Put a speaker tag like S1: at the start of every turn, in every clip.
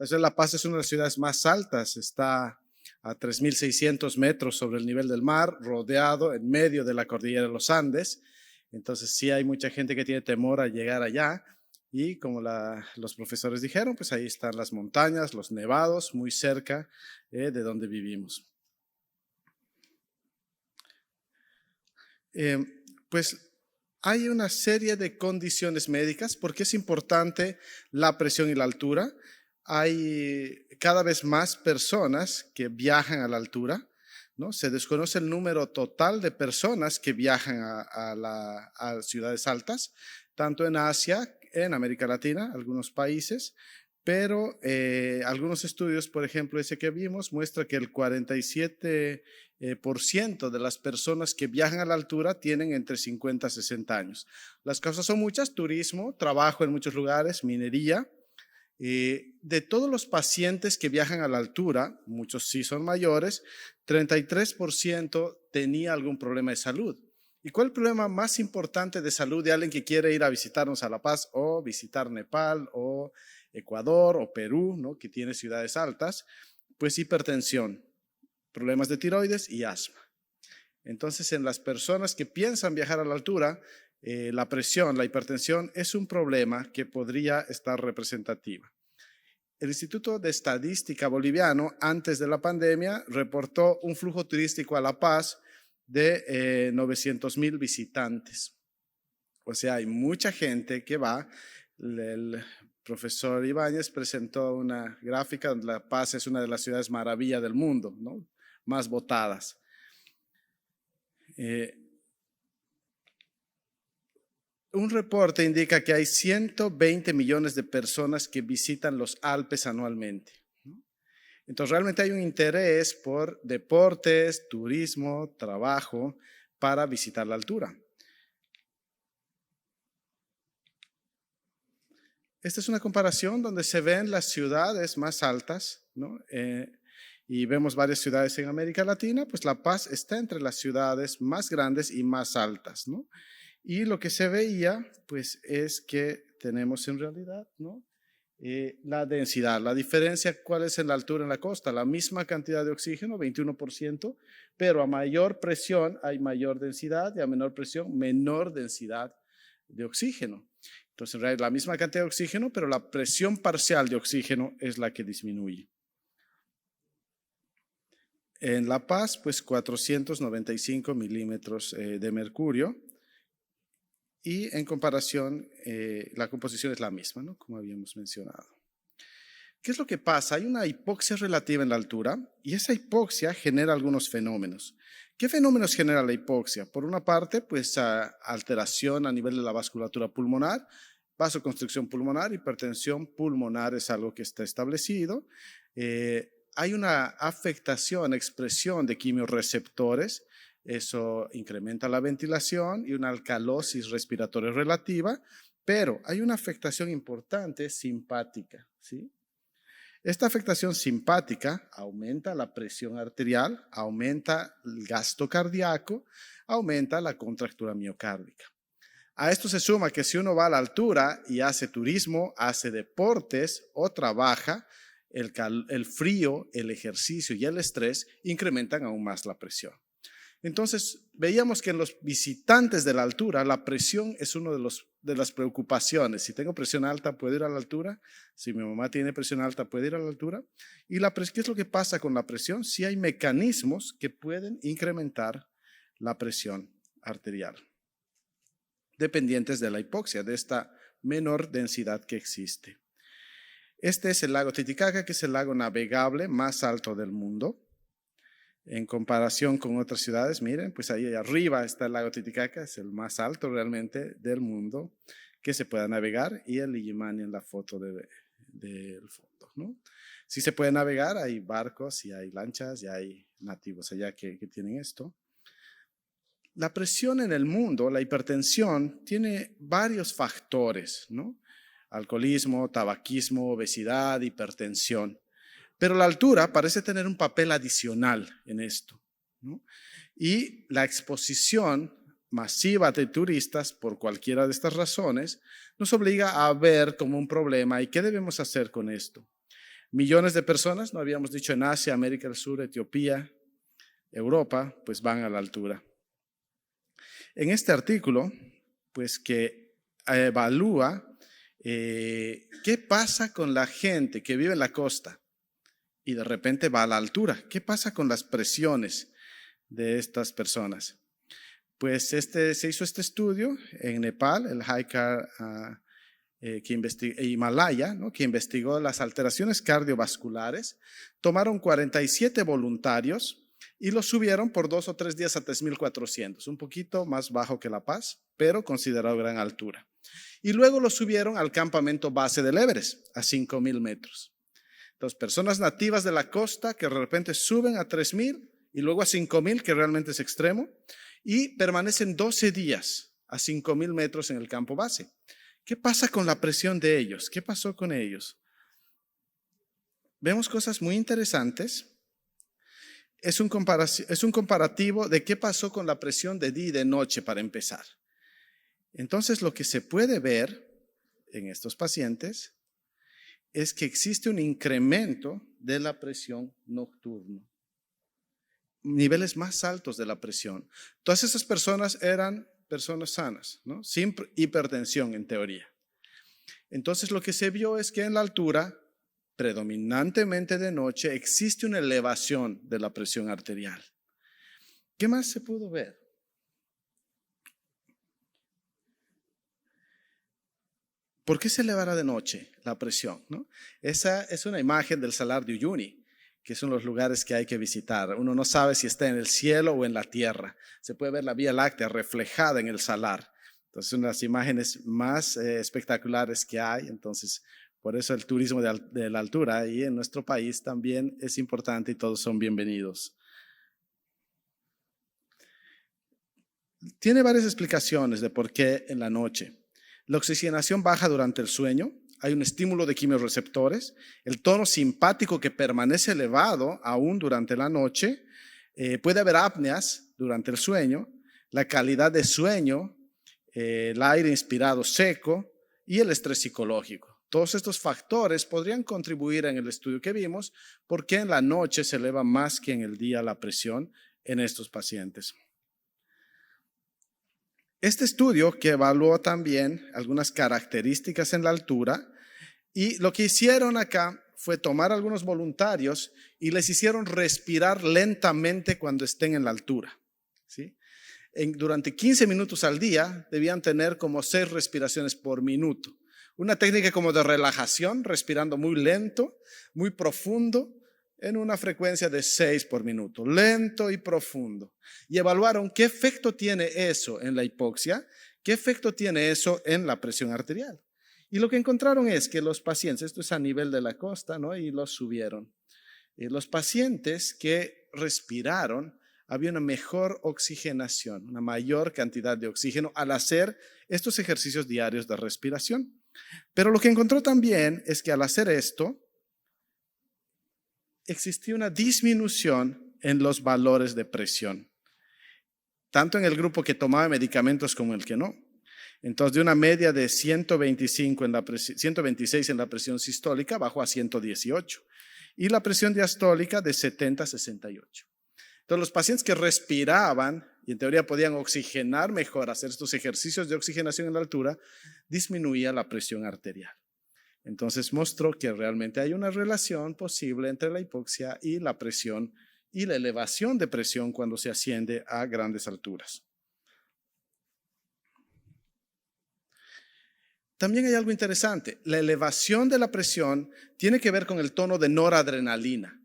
S1: La ciudad de La Paz es una de las ciudades más altas, está a 3.600 metros sobre el nivel del mar, rodeado en medio de la cordillera de los Andes. Entonces sí hay mucha gente que tiene temor a llegar allá y como los profesores dijeron, pues ahí están las montañas, los nevados, muy cerca de donde vivimos. Pues hay una serie de condiciones médicas porque es importante la presión y la altura. Hay cada vez más personas que viajan a la altura, ¿no? Se desconoce el número total de personas que viajan a ciudades altas, tanto en Asia, en América Latina, algunos países, pero algunos estudios, por ejemplo, ese que vimos, muestra que el 47% de las personas que viajan a la altura tienen entre 50 y 60 años. Las causas son muchas: turismo, trabajo en muchos lugares, minería. De todos los pacientes que viajan a la altura, muchos sí son mayores, 33% tenía algún problema de salud. ¿Y cuál es el problema más importante de salud de alguien que quiere ir a visitarnos a La Paz o visitar Nepal o Ecuador o Perú, ¿no? Que tiene ciudades altas? Pues hipertensión, problemas de tiroides y asma. Entonces, en las personas que piensan viajar a la altura, la presión, la hipertensión es un problema que podría estar representativa. El Instituto de Estadística boliviano, antes de la pandemia, reportó un flujo turístico a La Paz de 900,000 visitantes. O sea, hay mucha gente que va. El profesor Ibáñez presentó una gráfica donde La Paz es una de las ciudades maravilla del mundo, ¿no? Más votadas. Un reporte indica que hay 120 millones de personas que visitan los Alpes anualmente. Entonces, realmente hay un interés por deportes, turismo, trabajo para visitar la altura. Esta es una comparación donde se ven las ciudades más altas, ¿no? Y vemos varias ciudades en América Latina, pues La Paz está entre las ciudades más grandes y más altas, ¿no? Y lo que se veía, pues, es que tenemos en realidad, ¿no? La densidad, la diferencia, ¿cuál es en la altura en la costa? La misma cantidad de oxígeno, 21%, pero a mayor presión hay mayor densidad y a menor presión, menor densidad de oxígeno. Entonces, en realidad, la misma cantidad de oxígeno, pero la presión parcial de oxígeno es la que disminuye. En La Paz, pues 495 milímetros de mercurio. Y en comparación, la composición es la misma, ¿no? Como habíamos mencionado. ¿Qué es lo que pasa? Hay una hipoxia relativa en la altura y esa hipoxia genera algunos fenómenos. ¿Qué fenómenos genera la hipoxia? Por una parte, pues alteración a nivel de la vasculatura pulmonar, vasoconstricción pulmonar, hipertensión pulmonar es algo que está establecido. Hay una afectación, expresión de quimiorreceptores. Eso incrementa la ventilación y una alcalosis respiratoria relativa, pero hay una afectación importante simpática, ¿sí? Esta afectación simpática aumenta la presión arterial, aumenta el gasto cardíaco, aumenta la contractura miocárdica. A esto se suma que si uno va a la altura y hace turismo, hace deportes o trabaja, el frío, el ejercicio y el estrés incrementan aún más la presión. Entonces, veíamos que en los visitantes de la altura, la presión es una de las preocupaciones. Si tengo presión alta, ¿puedo ir a la altura? Si mi mamá tiene presión alta, ¿puede ir a la altura? ¿Y qué es lo que pasa con la presión? Sí hay mecanismos que pueden incrementar la presión arterial, dependientes de la hipoxia, de esta menor densidad que existe. Este es el lago Titicaca, que es el lago navegable más alto del mundo. En comparación con otras ciudades, miren, pues ahí arriba está el lago Titicaca, es el más alto realmente del mundo que se pueda navegar, y el Illimani en la foto del fondo, ¿no? Sí se puede navegar, hay barcos y hay lanchas y hay nativos allá que tienen esto. La presión en el mundo, la hipertensión, tiene varios factores, ¿no? Alcoholismo, tabaquismo, obesidad, hipertensión. Pero la altura parece tener un papel adicional en esto, ¿no? Y la exposición masiva de turistas, por cualquiera de estas razones, nos obliga a ver como un problema y qué debemos hacer con esto. Millones de personas, no habíamos dicho, en Asia, América del Sur, Etiopía, Europa, pues van a la altura. En este artículo, pues que evalúa qué pasa con la gente que vive en la costa y de repente va a la altura. ¿Qué pasa con las presiones de estas personas? Pues se hizo este estudio en Nepal, el Haikar Himalaya, ¿no?, que investigó las alteraciones cardiovasculares. Tomaron 47 voluntarios y los subieron por 2 o 3 días a 3,400, un poquito más bajo que La Paz, pero considerado gran altura. Y luego los subieron al campamento base del Everest, a 5,000 metros. Entonces, personas nativas de la costa que de repente suben a 3,000 y luego a 5,000, que realmente es extremo, y permanecen 12 días a 5,000 metros en el campo base. ¿Qué pasa con la presión de ellos? ¿Qué pasó con ellos? Vemos cosas muy interesantes. Es un comparativo de qué pasó con la presión de día y de noche para empezar. Entonces, lo que se puede ver en estos pacientes es que existe un incremento de la presión nocturna. Niveles más altos de la presión. Todas esas personas eran personas sanas, ¿no?, sin hipertensión en teoría. Entonces, lo que se vio es que en la altura, predominantemente de noche, existe una elevación de la presión arterial. ¿Qué más se pudo ver? ¿Por qué se elevará de noche la presión, ¿no? Esa es una imagen del Salar de Uyuni, que son los lugares que hay que visitar. Uno no sabe si está en el cielo o en la tierra. Se puede ver la Vía Láctea reflejada en el salar. Entonces, una de las imágenes más espectaculares que hay. Entonces, por eso el turismo de la altura y en nuestro país también es importante y todos son bienvenidos. Tiene varias explicaciones de por qué en la noche. La oxigenación baja durante el sueño, hay un estímulo de quimiorreceptores, el tono simpático que permanece elevado aún durante la noche, puede haber apneas durante el sueño, la calidad de sueño, el aire inspirado seco y el estrés psicológico. Todos estos factores podrían contribuir en el estudio que vimos porque en la noche se eleva más que en el día la presión en estos pacientes. Este estudio que evaluó también algunas características en la altura y lo que hicieron acá fue tomar a algunos voluntarios y les hicieron respirar lentamente cuando estén en la altura, ¿sí? Durante 15 minutos al día debían tener como 6 respiraciones por minuto. Una técnica como de relajación, respirando muy lento, muy profundo, en una frecuencia de 6 por minuto, lento y profundo. Y evaluaron qué efecto tiene eso en la hipoxia, qué efecto tiene eso en la presión arterial. Y lo que encontraron es que los pacientes, esto es a nivel de la costa, ¿no?, y los subieron. Los pacientes que respiraron, había una mejor oxigenación, una mayor cantidad de oxígeno al hacer estos ejercicios diarios de respiración. Pero lo que encontró también es que al hacer esto, existía una disminución en los valores de presión, tanto en el grupo que tomaba medicamentos como el que no. Entonces, de una media de 126 en la presión sistólica, bajó a 118. Y la presión diastólica de 70 a 68. Entonces, los pacientes que respiraban y en teoría podían oxigenar mejor, hacer estos ejercicios de oxigenación en la altura, disminuía la presión arterial. Entonces, mostró que realmente hay una relación posible entre la hipoxia y la presión y la elevación de presión cuando se asciende a grandes alturas. También hay algo interesante. La elevación de la presión tiene que ver con el tono de noradrenalina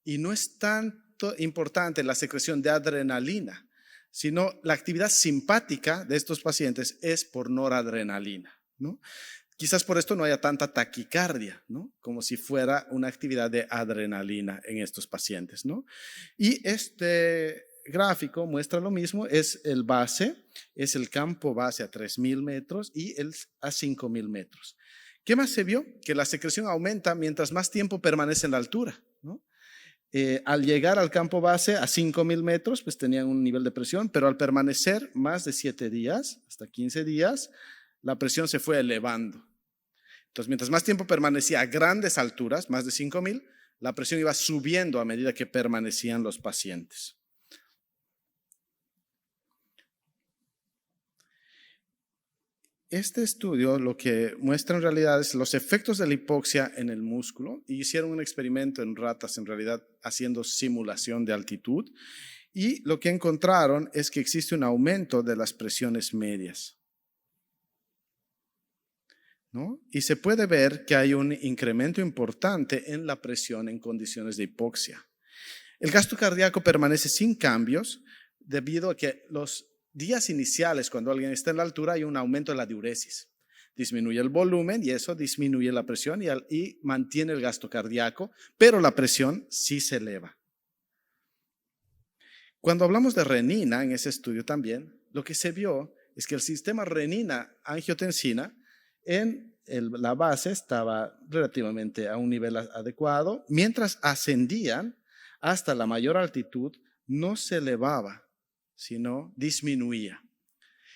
S1: y no es tanto importante la secreción de adrenalina, sino la actividad simpática de estos pacientes es por noradrenalina, ¿no? Quizás por esto no haya tanta taquicardia, ¿no?, como si fuera una actividad de adrenalina en estos pacientes, ¿no? Y este gráfico muestra lo mismo, es el base, es el campo base a 3,000 metros y el a 5,000 metros. ¿Qué más se vio? Que la secreción aumenta mientras más tiempo permanece en la altura, ¿no? Al llegar al campo base a 5,000 metros, pues tenían un nivel de presión, pero al permanecer más de 7 días, hasta 15 días, la presión se fue elevando. Entonces, mientras más tiempo permanecía a grandes alturas, más de 5.000, la presión iba subiendo a medida que permanecían los pacientes. Este estudio lo que muestra en realidad es los efectos de la hipoxia en el músculo, y hicieron un experimento en ratas en realidad haciendo simulación de altitud, y lo que encontraron es que existe un aumento de las presiones medias, ¿no? Y se puede ver que hay un incremento importante en la presión en condiciones de hipoxia. El gasto cardíaco permanece sin cambios debido a que los días iniciales, cuando alguien está en la altura, hay un aumento de la diuresis. Disminuye el volumen y eso disminuye la presión y mantiene el gasto cardíaco, pero la presión sí se eleva. Cuando hablamos de renina en ese estudio también, lo que se vio es que el sistema renina-angiotensina en la base estaba relativamente a un nivel adecuado, mientras ascendían hasta la mayor altitud no se elevaba, sino disminuía.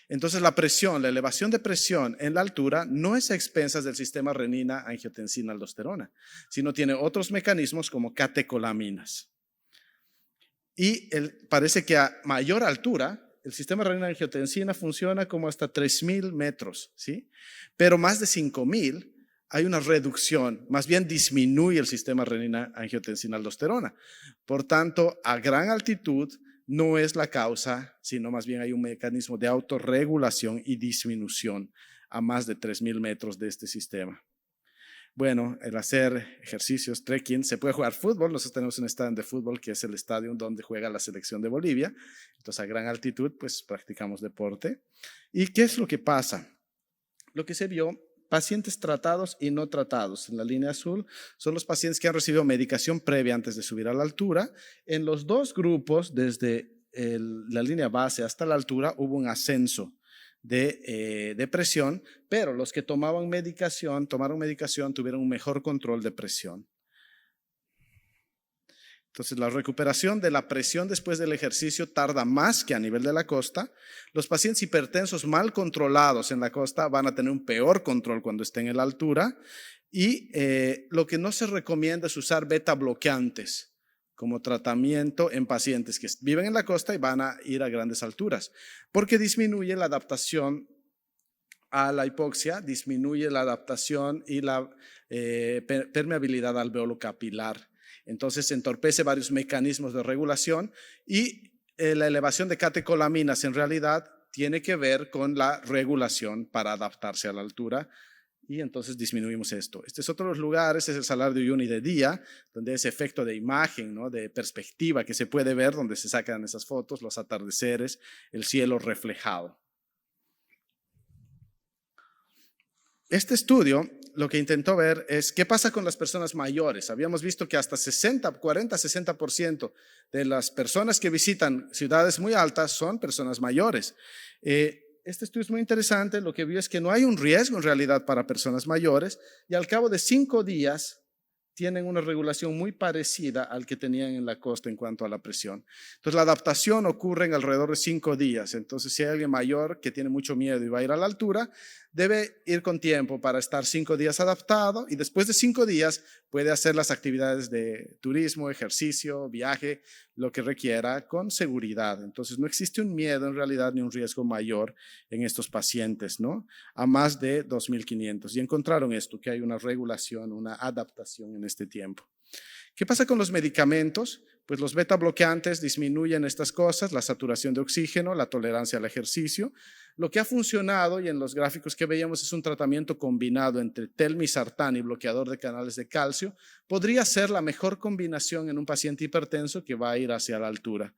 S1: Entonces la presión, la elevación de presión en la altura no es a expensas del sistema renina-angiotensina-aldosterona, sino tiene otros mecanismos como catecolaminas. Y parece que a mayor altura, el sistema renina-angiotensina funciona como hasta 3.000 metros, ¿sí? Pero más de 5.000 hay una reducción, más bien disminuye el sistema renina-angiotensina-aldosterona. Por tanto, a gran altitud no es la causa, sino más bien hay un mecanismo de autorregulación y disminución a más de 3.000 metros de este sistema. Bueno, el hacer ejercicios, trekking, se puede jugar fútbol. Nosotros tenemos un estadio de fútbol que es el estadio donde juega la selección de Bolivia. Entonces, a gran altitud, pues practicamos deporte. ¿Y qué es lo que pasa? Lo que se vio, pacientes tratados y no tratados. En la línea azul son los pacientes que han recibido medicación previa antes de subir a la altura. En los dos grupos, desde la línea base hasta la altura, hubo un ascenso de presión, pero los que tomaron medicación, tuvieron un mejor control de presión. Entonces, la recuperación de la presión después del ejercicio tarda más que a nivel de la costa. Los pacientes hipertensos mal controlados en la costa van a tener un peor control cuando estén en la altura. Y lo que no se recomienda es usar beta bloqueantes como tratamiento en pacientes que viven en la costa y van a ir a grandes alturas, porque disminuye la adaptación a la hipoxia, disminuye la adaptación y la permeabilidad alveolo capilar. Entonces entorpece varios mecanismos de regulación y la elevación de catecolaminas en realidad tiene que ver con la regulación para adaptarse a la altura y entonces disminuimos esto. Este es otro de los lugares, es el Salar de Uyuni de día, donde ese efecto de imagen, ¿no?, de perspectiva que se puede ver, donde se sacan esas fotos, los atardeceres, el cielo reflejado. Este estudio lo que intentó ver es qué pasa con las personas mayores. Habíamos visto que hasta 40-60% de las personas que visitan ciudades muy altas son personas mayores. Este estudio es muy interesante. Lo que vio es que no hay un riesgo en realidad para personas mayores y al cabo de 5 días tienen una regulación muy parecida al que tenían en la costa en cuanto a la presión. Entonces la adaptación ocurre en alrededor de 5 días. Entonces si hay alguien mayor que tiene mucho miedo y va a ir a la altura, debe ir con tiempo para estar 5 días adaptado y después de 5 días puede hacer las actividades de turismo, ejercicio, viaje, lo que requiera con seguridad. Entonces no existe un miedo en realidad ni un riesgo mayor en estos pacientes, ¿no?, a más de 2.500. Y encontraron esto, que hay una regulación, una adaptación en este tiempo. ¿Qué pasa con los medicamentos? Pues los beta bloqueantes disminuyen estas cosas, la saturación de oxígeno, la tolerancia al ejercicio. Lo que ha funcionado, y en los gráficos que veíamos, es un tratamiento combinado entre telmisartán y bloqueador de canales de calcio. Podría ser la mejor combinación en un paciente hipertenso que va a ir hacia la altura.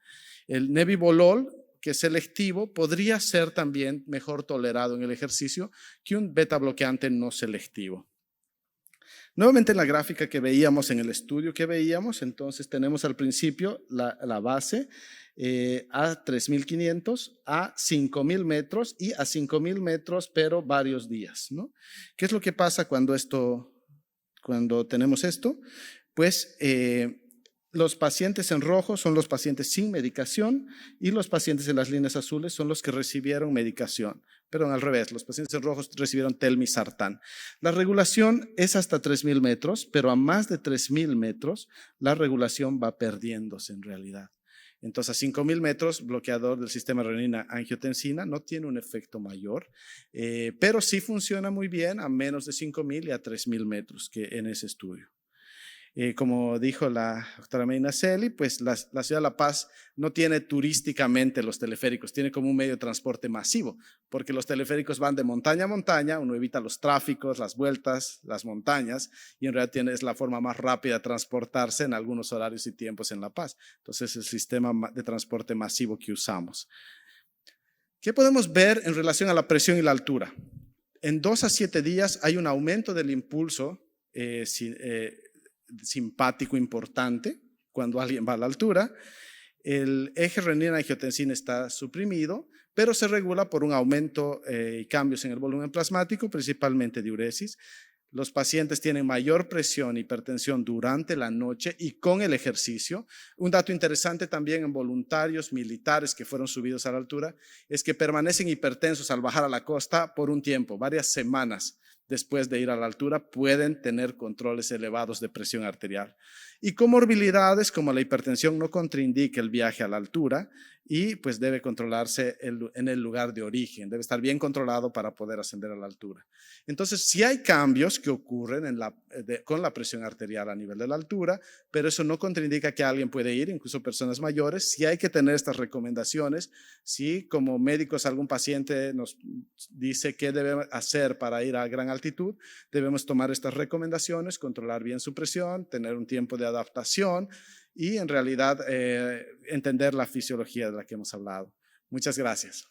S1: El nebivolol, que es selectivo, podría ser también mejor tolerado en el ejercicio que un beta bloqueante no selectivo. Nuevamente en la gráfica que veíamos, en el estudio que veíamos, entonces tenemos al principio la base a 3.500, a 5.000 metros y a 5.000 metros, pero varios días, ¿no? ¿Qué es lo que pasa cuando tenemos esto? Pues los pacientes en rojo son los pacientes sin medicación y los pacientes en las líneas azules son los que recibieron medicación. Perdón, al revés, los pacientes en rojos recibieron telmisartán. La regulación es hasta 3.000 metros, pero a más de 3.000 metros la regulación va perdiéndose en realidad. Entonces, a 5.000 metros, bloqueador del sistema renina-angiotensina no tiene un efecto mayor, pero sí funciona muy bien a menos de 5.000 y a 3.000 metros que en ese estudio. Como dijo la doctora Medina Celi, pues la ciudad de La Paz no tiene turísticamente los teleféricos, tiene como un medio de transporte masivo, porque los teleféricos van de montaña a montaña, uno evita los tráficos, las vueltas, las montañas, y en realidad es la forma más rápida de transportarse en algunos horarios y tiempos en La Paz. Entonces, es el sistema de transporte masivo que usamos. ¿Qué podemos ver en relación a la presión y la altura? En 2 a 7 días hay un aumento del impulso simpático importante cuando alguien va a la altura. El eje renina-angiotensina está suprimido, pero se regula por un aumento y cambios en el volumen plasmático, principalmente diuresis. Los pacientes tienen mayor presión y hipertensión durante la noche y con el ejercicio. Un dato interesante también en voluntarios militares que fueron subidos a la altura es que permanecen hipertensos al bajar a la costa por un tiempo, varias semanas después de ir a la altura, pueden tener controles elevados de presión arterial. Y comorbilidades como la hipertensión no contraindica el viaje a la altura y pues debe controlarse en el lugar de origen, debe estar bien controlado para poder ascender a la altura. Entonces, sí hay cambios que ocurren con la presión arterial a nivel de la altura, pero eso no contraindica que alguien puede ir, incluso personas mayores. Sí hay que tener estas recomendaciones. Si como médicos algún paciente nos dice qué debe hacer para ir a gran altitud, debemos tomar estas recomendaciones, controlar bien su presión, tener un tiempo de adaptación y en realidad entender la fisiología de la que hemos hablado. Muchas gracias.